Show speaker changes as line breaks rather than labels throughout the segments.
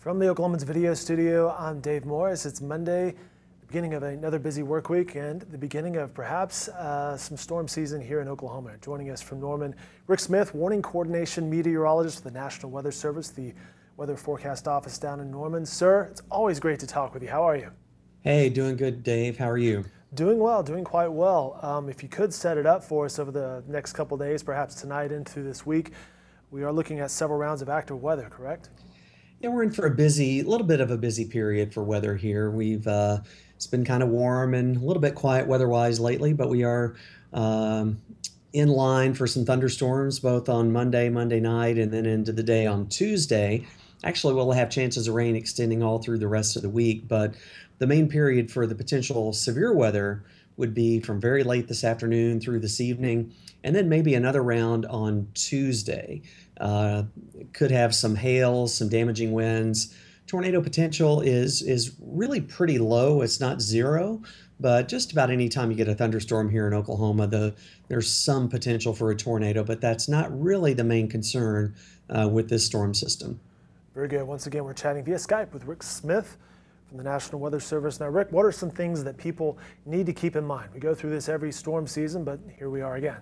From the Oklahoman's video studio, I'm Dave Morris. It's Monday, the beginning of another busy work week and the beginning of perhaps some storm season here in Oklahoma. Joining us from Norman, Rick Smith, warning coordination meteorologist for the National Weather Service, the Weather Forecast Office down in Norman. Sir, it's always great to talk with you. How are you?
Hey, doing good, Dave. How are you?
Doing well, doing quite well. If you could set it up for us over the next couple of days, perhaps tonight into this week, we are looking at several rounds of active weather, correct?
Yeah, we're in for a little bit of a busy period for weather here. It's been kind of warm and a little bit quiet weather-wise lately, but we are in line for some thunderstorms both on Monday night, and then into the day on Tuesday. Actually, we'll have chances of rain extending all through the rest of the week, but the main period for the potential severe weather would be from very late this afternoon through this evening, and then maybe another round on Tuesday. Could have some hail, some damaging winds. Tornado potential is really pretty low. It's not zero, but just about any time you get a thunderstorm here in Oklahoma, there's some potential for a tornado, but that's not really the main concern with this storm system.
Very good. Once again, we're chatting via Skype with Rick Smith from the National Weather Service. Now, Rick, what are some things that people need to keep in mind? We go through this every storm season, but here we are again.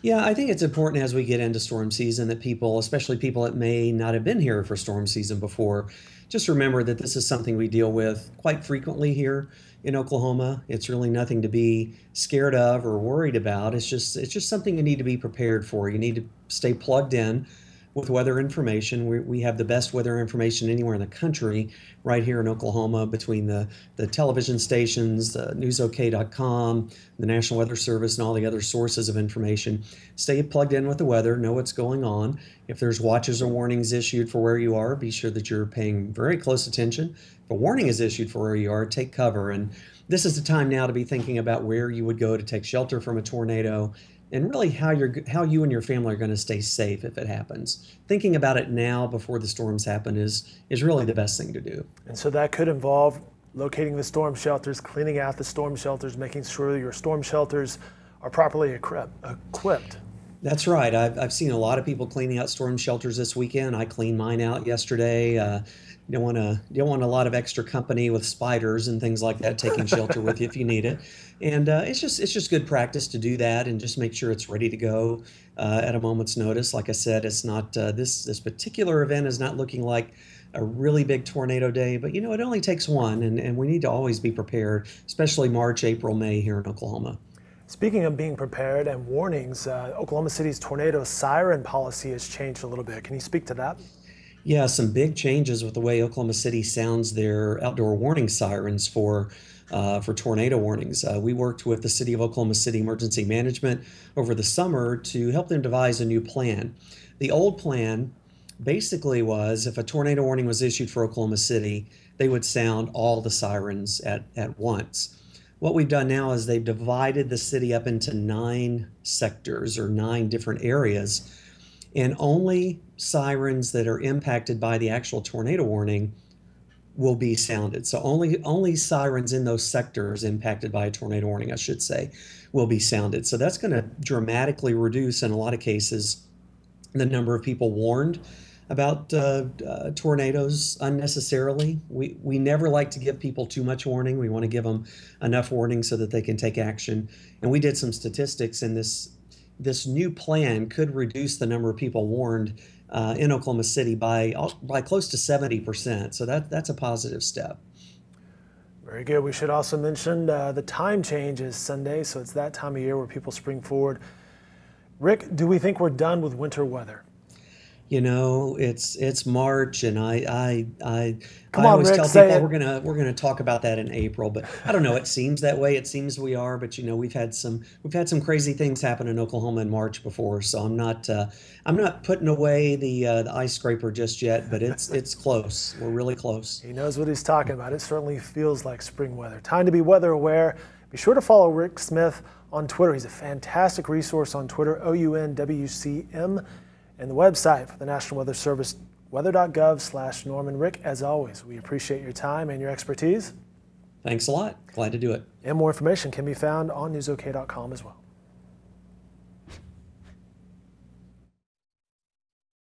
Yeah, I think it's important as we get into storm season that people, especially people that may not have been here for storm season before, just remember that this is something we deal with quite frequently here in Oklahoma. It's really nothing to be scared of or worried about. It's just something you need to be prepared for. You need to stay plugged in with weather information. We have the best weather information anywhere in the country right here in Oklahoma, between the television stations, newsok.com, the National Weather Service, and all the other sources of information. Stay plugged in with the weather, know what's going on. If there's watches or warnings issued for where you are, be sure that you're paying very close attention. If a warning is issued for where you are, take cover. And this is the time now to be thinking about where you would go to take shelter from a tornado, and really how you and your family are going to stay safe if it happens. Thinking about it now before the storms happen is really the best thing to do.
And so that could involve locating the storm shelters, cleaning out the storm shelters, making sure your storm shelters are properly equipped.
That's right. I've seen a lot of people cleaning out storm shelters this weekend. I cleaned mine out yesterday. You don't want a lot of extra company with spiders and things like that taking shelter with you if you need it. And it's just good practice to do that and just make sure it's ready to go at a moment's notice. Like I said, it's not this particular event is not looking like a really big tornado day, but it only takes one, and we need to always be prepared, especially March, April, May here in Oklahoma.
Speaking of being prepared and warnings, Oklahoma City's tornado siren policy has changed a little bit. Can you speak to that?
Yeah, some big changes with the way Oklahoma City sounds their outdoor warning sirens for tornado warnings. We worked with the City of Oklahoma City Emergency Management over the summer to help them devise a new plan. The old plan basically was, if a tornado warning was issued for Oklahoma City, they would sound all the sirens at once. What we've done now is they've divided the city up into 9 sectors or 9 different areas, and only sirens that are impacted by the actual tornado warning will be sounded. So only sirens in those sectors impacted by a tornado warning, I should say, will be sounded. So that's going to dramatically reduce, in a lot of cases, the number of people warned about tornadoes unnecessarily. We never like to give people too much warning. We want to give them enough warning so that they can take action. And we did some statistics, and this new plan could reduce the number of people warned in Oklahoma City by close to 70%. So that's a positive step.
Very good. We should also mention the time change is Sunday, so it's that time of year where people spring forward. Rick, do we think we're done with winter weather?
It's March, and I
Come on,
always
Rick,
tell
say
people
it.
we're gonna talk about that in April, but I don't know. It seems that way. It seems we are, but we've had some crazy things happen in Oklahoma in March before, so I'm not putting away the ice scraper just yet, but it's close. We're really close.
He knows what he's talking about. It certainly feels like spring weather. Time to be weather aware. Be sure to follow Rick Smith on Twitter. He's a fantastic resource on Twitter, OUNWCM. And the website for the National Weather Service, weather.gov/Norman. Rick, as always, we appreciate your time and your expertise.
Thanks a lot. Glad to do it.
And more information can be found on newsok.com as well.